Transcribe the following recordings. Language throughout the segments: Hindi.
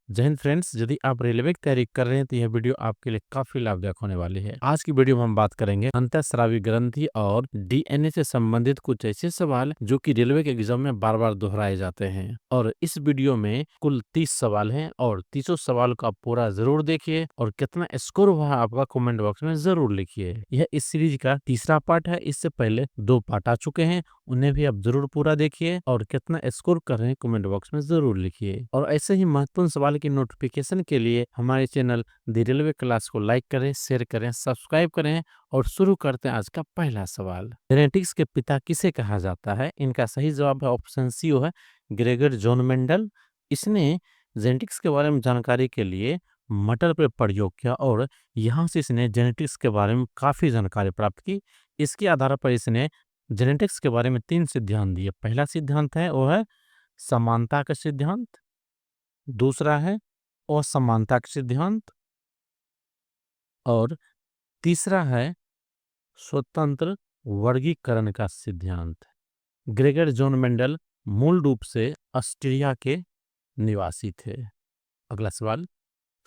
जय हिंद फ्रेंड्स, यदि आप रेलवे की तैयारी कर रहे हैं तो यह वीडियो आपके लिए काफी लाभदायक होने वाली है। आज की वीडियो में हम बात करेंगे अंतःस्रावी ग्रंथि और डीएनए से संबंधित कुछ ऐसे सवाल जो कि रेलवे के एग्जाम में बार बार दोहराए जाते हैं। और इस वीडियो में कुल 30 सवाल हैं और 30 सवाल को आप पूरा जरूर देखिए और कितना स्कोर हुआ आपका कमेंट बॉक्स में जरूर लिखिए। यह इस सीरीज का तीसरा पार्ट है। इससे पहले 2 पार्ट आ चुके हैं, उन्हें भी आप जरूर पूरा देखिए और कितना स्कोर कर रहे हैं कमेंट बॉक्स में जरूर लिखिए। और ऐसे ही महत्वपूर्ण सवाल की नोटिफिकेशन के लिए हमारे चैनल द रेलवे क्लास को लाइक करें, शेयर करें, सब्सक्राइब करें। और शुरू करते हैं आज का पहला सवाल। जेनेटिक्स के पिता किसे कहा जाता है? इनका सही जवाब है ऑप्शन सी है ग्रेगर जॉन मेंडल। इसने जेनेटिक्स के बारे में जानकारी के लिए मटर पर प्रयोग किया और यहाँ से इसने जेनेटिक्स के बारे में काफी जानकारी प्राप्त की। इसके आधार पर इसने जेनेटिक्स के बारे में 3 सिद्धांत दिए। पहला सिद्धांत है वो है समानता का सिद्धांत, दूसरा है असमानता का सिद्धांत और तीसरा है स्वतंत्र वर्गीकरण का सिद्धांत। ग्रेगर जॉन मेंडल मूल रूप से ऑस्ट्रिया के निवासी थे। अगला सवाल।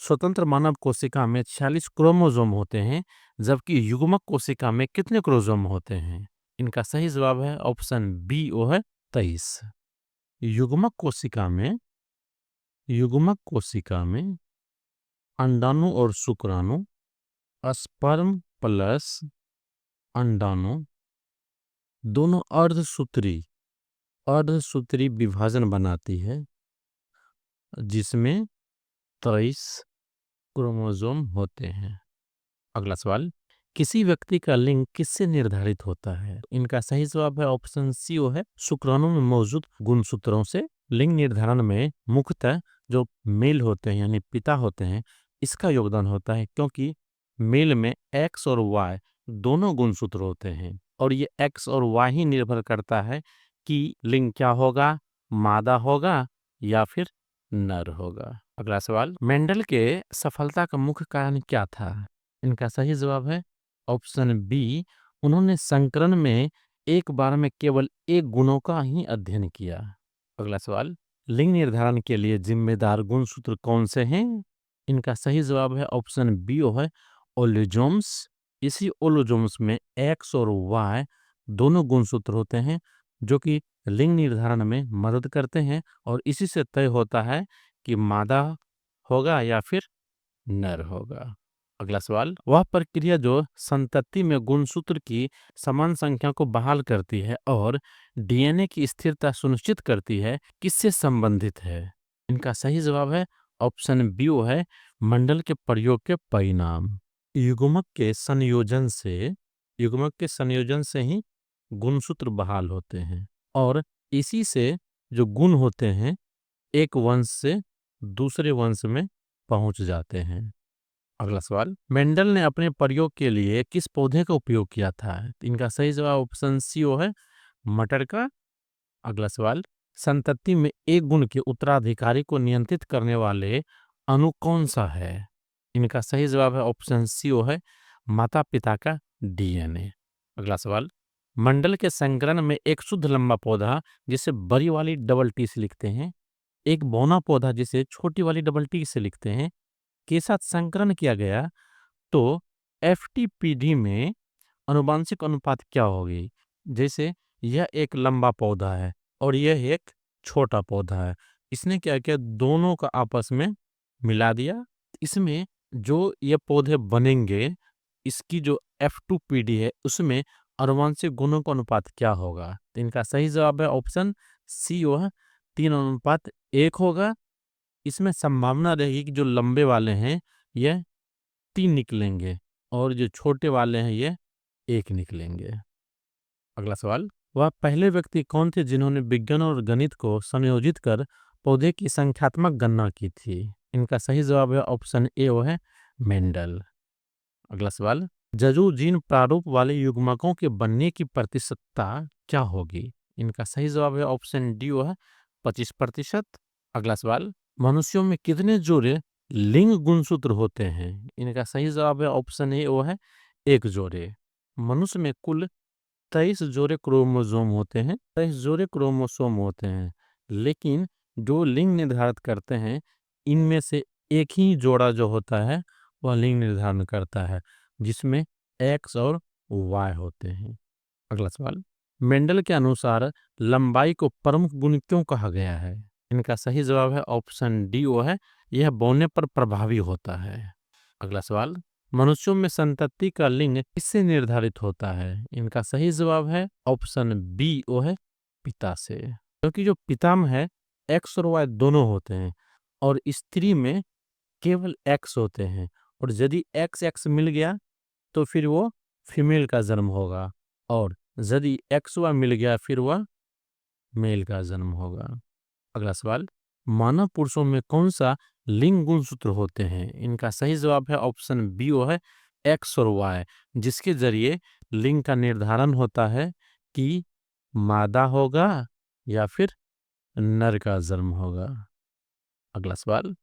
स्वतंत्र मानव कोशिका में 46 क्रोमोसोम होते हैं, जबकि युग्मक कोशिका में कितने क्रोमोसोम होते हैं? इनका सही जवाब है ऑप्शन बी वो है 23। युग्मक कोशिका में अंडाणु और शुक्राणु, स्पर्म प्लस अंडाणु दोनों अर्धसूत्री विभाजन बनाती है, जिसमें 23 क्रोमोसोम होते हैं। अगला सवाल। किसी व्यक्ति का लिंग किससे निर्धारित होता है? इनका सही जवाब है ऑप्शन सी वो है शुक्राणु में मौजूद गुणसूत्रों से। लिंग निर्धारण में मुख्यतः जो मेल होते हैं यानी पिता होते हैं, इसका योगदान होता है, क्योंकि मेल में एक्स और वाई दोनों गुणसूत्र होते हैं और ये एक्स और वाई ही निर्भर करता है कि लिंग क्या होगा, मादा होगा या फिर नर होगा। अगला सवाल। मेंडल के सफलता का मुख्य कारण क्या था? इनका सही जवाब है ऑप्शन बी। उन्होंने संकरण में एक बार में केवल एक गुणों का ही अध्ययन किया। अगला सवाल। लिंग निर्धारण के लिए जिम्मेदार गुणसूत्र कौन से हैं? इनका सही जवाब है ऑप्शन बी है ओलोजोम्स। इसी ओलोजोम्स में एक्स और वाई दोनों गुणसूत्र होते हैं जो कि लिंग निर्धारण में मदद करते हैं और इसी से तय होता है कि मादा होगा या फिर नर होगा। अगला सवाल। वह प्रक्रिया जो संतति में गुणसूत्र की समान संख्या को बहाल करती है और डीएनए की स्थिरता सुनिश्चित करती है, किससे संबंधित है? इनका सही जवाब है ऑप्शन बी है मंडल के प्रयोग के परिणाम। युग्मक के संयोजन से ही गुणसूत्र बहाल होते हैं और इसी से जो गुण होते हैं एक वंश से दूसरे वंश में पहुंच जाते हैं। अगला सवाल। मेंडल ने अपने प्रयोग के लिए किस पौधे का उपयोग किया था? इनका सही जवाब ऑप्शन सी है मटर का। अगला सवाल। संतति में एक गुण के उत्तराधिकारी को नियंत्रित करने वाले अणु कौन सा है? इनका सही जवाब है ऑप्शन सी है माता पिता का डीएनए। अगला सवाल। मंडल के संकरण में एक शुद्ध लंबा पौधा जिसे बड़ी वाली डबल टी से लिखते हैं, एक बौना पौधा जिसे छोटी वाली डबल टी से लिखते हैं, के साथ संकरण किया गया तो एफटीपीडी में आनुवंशिक अनुपात क्या होगी? जैसे यह एक लंबा पौधा है और यह एक छोटा पौधा है, इसने क्या किया, दोनों का आपस में मिला दिया। इसमें जो ये पौधे बनेंगे, इसकी जो F2PD है उसमें आनुवंशिक गुणों का अनुपात क्या होगा? तो इनका सही जवाब है ऑप्शन सी वह 3:1 होगा। इसमें संभावना रहेगी कि जो लंबे वाले हैं ये 3 निकलेंगे और जो छोटे वाले हैं ये 1 निकलेंगे। अगला सवाल। वह पहले व्यक्ति कौन थे जिन्होंने विज्ञान और गणित को संयोजित कर पौधे की संख्यात्मक गणना की थी? इनका सही जवाब है ऑप्शन ए वो है मेंडल। अगला सवाल। जजू जीन प्रारूप वाले युग्मकों के बनने की प्रतिशतता क्या होगी? इनका सही जवाब है ऑप्शन डी वो है 25%। अगला सवाल। मनुष्यों में कितने जोड़े लिंग गुणसूत्र होते हैं? इनका सही जवाब है ऑप्शन ए वो है 1 जोड़े। मनुष्य में कुल 23 जोड़े क्रोमोसोम होते हैं, 23 जोड़े क्रोमोसोम होते हैं, लेकिन जो लिंग निर्धारित करते हैं इनमें से एक ही जोड़ा जो होता है वह लिंग निर्धारण करता है, जिसमें एक्स और वाई होते हैं। अगला सवाल, मेंडल के अनुसार लंबाई को प्रमुख गुण क्यों कहा गया है? इनका सही जवाब है ऑप्शन डी, वो है यह बोने पर प्रभावी होता है। अगला सवाल, मनुष्यों में संतति का लिंग किससे निर्धारित होता है? इनका सही जवाब है ऑप्शन बी, वो है पिता से, क्योंकि जो पितामह है एक्स और वाई दोनों होते हैं और स्त्री में केवल एक्स होते हैं, और यदि एक्स एक्स मिल गया तो फिर वो फीमेल का जन्म होगा, और यदि एक्स वाई मिल गया फिर वह मेल का जन्म होगा। अगला सवाल, मानव पुरुषों में कौन सा लिंग गुणसूत्र होते हैं? इनका सही जवाब है ऑप्शन बी, वो है एक्स और वाई, जिसके जरिए लिंग का निर्धारण होता है कि मादा होगा या फिर नर का जन्म होगा। अगला सवाल,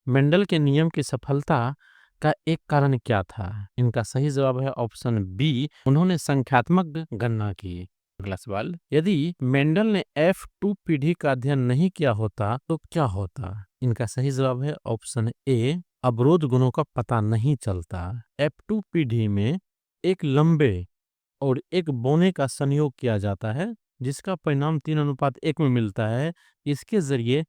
मेंडल के नियम की सफलता का एक कारण क्या था? इनका सही जवाब है ऑप्शन बी, उन्होंने संख्यात्मक गणना की। अगला सवाल, यदि मेंडल ने F2 पीढ़ी का अध्ययन नहीं किया होता तो क्या होता? इनका सही जवाब है ऑप्शन ए, अवरोध गुणों का पता नहीं चलता। F2 पीढ़ी में एक लंबे और एक बौने का संयोग किया जाता है, जिसका परिणाम 3:1 में मिलता है। इसके जरिए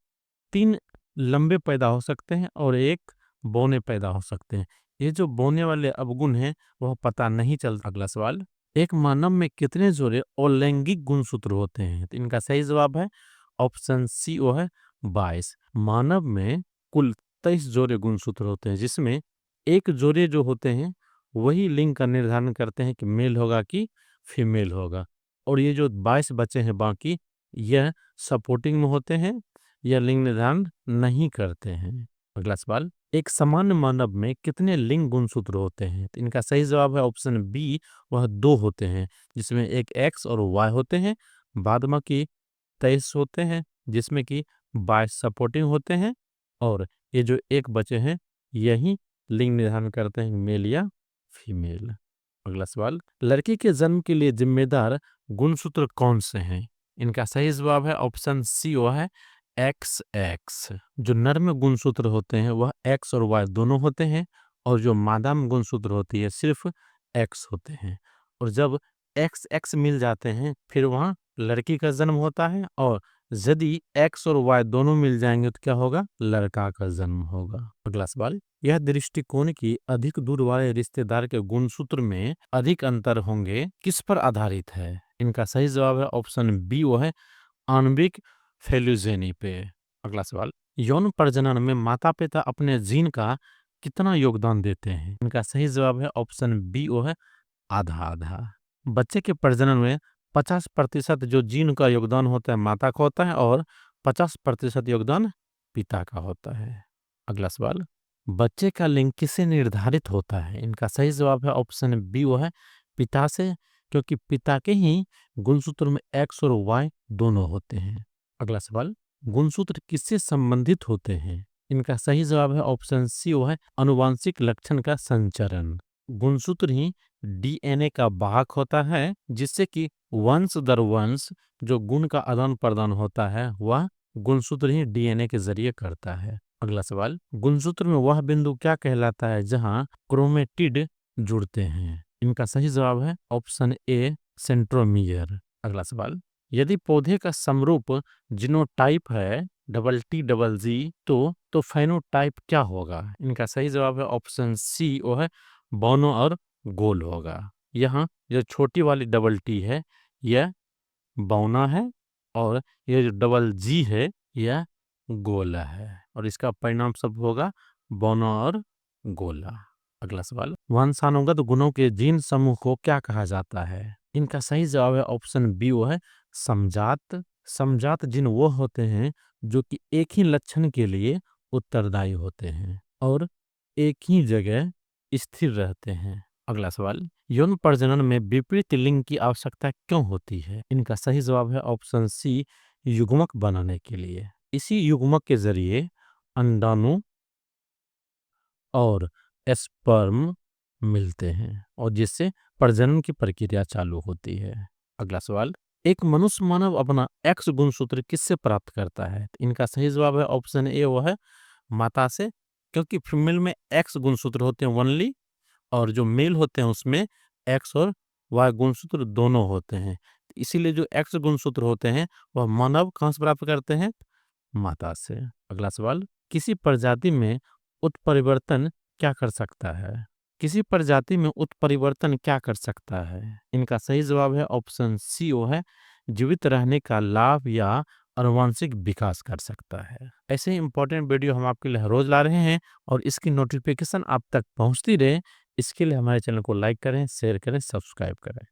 3 लंबे पैदा हो सकते हैं और एक बौने पैदा हो सकते हैं। ये जो बौने वाले अवगुण हैं वह पता नहीं चलता। अगला सवाल, एक मानव में कितने जोड़े अलैंगिक गुणसूत्र होते हैं? तो इनका सही जवाब है ऑप्शन सी, वो है 22। मानव में कुल 23 जोड़े गुणसूत्र होते हैं, जिसमें एक जोड़े जो होते हैं वही लिंग का निर्धारण करते हैं कि मेल होगा कि फीमेल होगा, और ये जो 22 बचे हैं बाकी यह सपोर्टिंग में होते हैं, यह लिंग निर्धारण नहीं करते हैं। अगला सवाल, एक सामान्य मानव में कितने लिंग गुणसूत्र होते हैं? तो इनका सही जवाब है ऑप्शन बी, वह 2 होते हैं, जिसमें एक एक्स और वाई होते हैं। बाद बाकी 23 होते हैं, जिसमें कि 22 सपोर्टिंग होते हैं, और ये जो एक बचे हैं यही लिंग निर्धारण करते हैं मेल या फीमेल। अगला सवाल, लड़की के जन्म के लिए जिम्मेदार गुणसूत्र कौन से हैं? इनका सही जवाब है ऑप्शन सी, वह है एक्स एक्स। जो नर में गुणसूत्र होते हैं वह एक्स और वाई दोनों होते हैं, और जो मादा में गुणसूत्र होती है सिर्फ एक्स होते हैं, और जब एक्स एक्स मिल जाते हैं फिर वहाँ लड़की का जन्म होता है, और यदि एक्स और वाई दोनों मिल जाएंगे तो क्या होगा? लड़का का जन्म होगा। अगला सवाल, यह दृष्टिकोण की अधिक दूर वाले रिश्तेदार के गुणसूत्र में अधिक अंतर होंगे किस पर आधारित है? इनका सही जवाब है ऑप्शन बी, वो है आणविक फेल्यूजेनी पे। अगला सवाल, यौन प्रजनन में माता पिता अपने जीन का कितना योगदान देते हैं? इनका सही जवाब है ऑप्शन बी, वो है आधा आधा। बच्चे के प्रजनन में 50% जो जीन का योगदान होता है माता का होता है, और 50% योगदान पिता का होता है। अगला सवाल, बच्चे का लिंग किससे निर्धारित होता है? इनका सही जवाब है ऑप्शन बी, वो है पिता से, क्योंकि पिता के ही गुणसूत्र में एक्स और वाई दोनों होते हैं। अगला सवाल, गुणसूत्र किससे संबंधित होते हैं? इनका सही जवाब है ऑप्शन सी, वो है आनुवांशिक लक्षण का संचरण। गुणसूत्र ही डीएनए का वाहक होता है, जिससे कि वंश दर वंश जो गुण का आदान प्रदान होता है वह गुणसूत्र ही डीएनए के जरिए करता है। अगला सवाल, गुणसूत्र में वह बिंदु क्या कहलाता है जहां क्रोमेटिड जुड़ते हैं? इनका सही जवाब है ऑप्शन ए, सेंट्रोमियर। अगला सवाल, यदि पौधे का समरूप जीनोटाइप है TTG तो फेनोटाइप क्या होगा? इनका सही जवाब है ऑप्शन सी, वो है बौना और गोल होगा। यहाँ जो छोटी वाली T है यह बौना है, और ये जो G है यह गोला है, और इसका परिणाम सब होगा बौना और गोला। अगला सवाल, वंशानुगत गुणों के जीन समूह को क्या कहा जाता है? इनका सही जवाब है ऑप्शन बी, वो है समजात। समजात जीन वो होते हैं जो कि एक ही लक्षण के लिए उत्तरदायी होते हैं और एक ही जगह स्थिर रहते हैं। अगला सवाल, यौन प्रजनन में विपरीत लिंग की आवश्यकता क्यों होती है? इनका सही जवाब है ऑप्शन सी, युग्मक बनाने के लिए। इसी युग्मक के जरिए अंडाणु और स्पर्म मिलते हैं, और जिससे प्रजनन की प्रक्रिया चालू होती है। अगला सवाल, एक मनुष्य मानव अपना एक्स गुणसूत्र किससे प्राप्त करता है? इनका सही जवाब है ऑप्शन ए, वो है माता से, क्योंकि फीमेल में एक्स गुणसूत्र होते हैं ओनली, और जो मेल होते हैं उसमें एक्स और वाई गुणसूत्र दोनों होते हैं। इसीलिए जो एक्स गुणसूत्र होते हैं वह मानव कहाँ से प्राप्त करते हैं? माता से। अगला सवाल, किसी प्रजाति में उत्परिवर्तन क्या कर सकता है? किसी प्रजाति में उत्परिवर्तन क्या कर सकता है? इनका सही जवाब है ऑप्शन सी, वो है जीवित रहने का लाभ या आनुवंशिक विकास कर सकता है। ऐसे ही इंपॉर्टेंट वीडियो हम आपके लिए रोज ला रहे हैं, और इसकी नोटिफिकेशन आप तक पहुंचती रहे, इसके लिए हमारे चैनल को लाइक करें, शेयर करें, सब्सक्राइब करें।